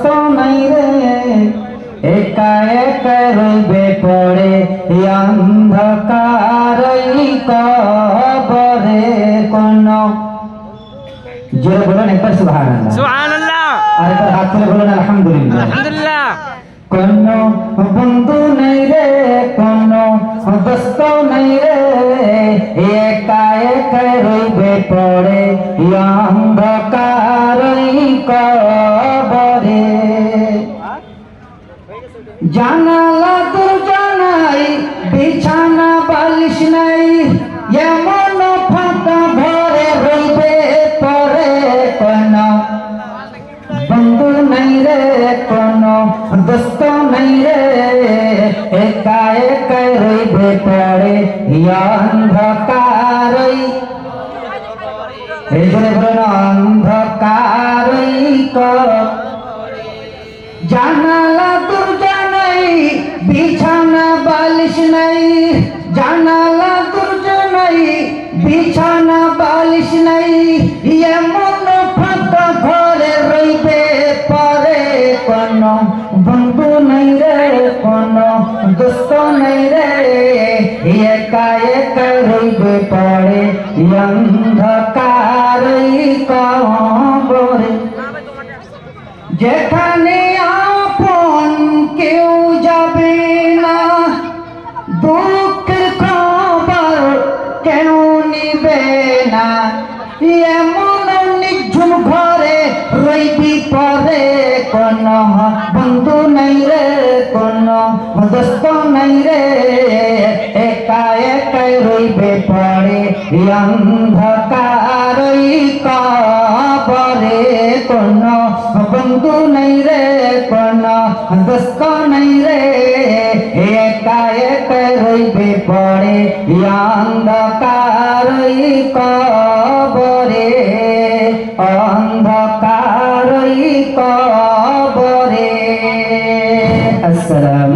দোস্ত নাই রে একা একা রইবে পড়ে অন্ধকার কবরে কোন জোরে বলেন একবার সুবহানাল্লাহ সুবহানাল্লাহ আর একবার হাত তুলে বলেন আলহামদুলিল্লাহ আলহামদুলিল্লাহ কোন বন্ধু নাই রে কোন দোস্ত নাই রে একা একা রইবে পড়ে অন্ধকার কবরে জানালা দরজা নাই বিছানা বালিশ নাই এমন ফাঁকা ঘরে রইবে পড়ে কোন বন্ধু নাই রে কোন দোস্ত নাই রে একা একা রইবে পড়ে অন্ধকার এই জন্য বলেন অন্ধকার জানালা দরজা নাই বিছানা বালিশ নাই জানালা দরজা নাই বিছানা বালিশ নাই এমন ফাঁকা ঘরে রইবে পরে কোন বন্ধু নাই রে কোন দোস্ত নাই রে একা একা রইবে পরে অন্ধকার কবরে যেখানে আপন কেউ যাবে না দুঃখের খবর কেউ নিবে না এমন নিঝুম ঘরে রইবি পরে কোন বন্ধু নাই রে কোন দোস্ত নাই রে একা একা রইবে পরে অন্ধকার কবরে কোন বন্ধু নাই রে কোন দোস্ত নাই রে একা একা রইবে পড়ে অন্ধকার কবরে অন্ধকার কবরে। আসসালাম।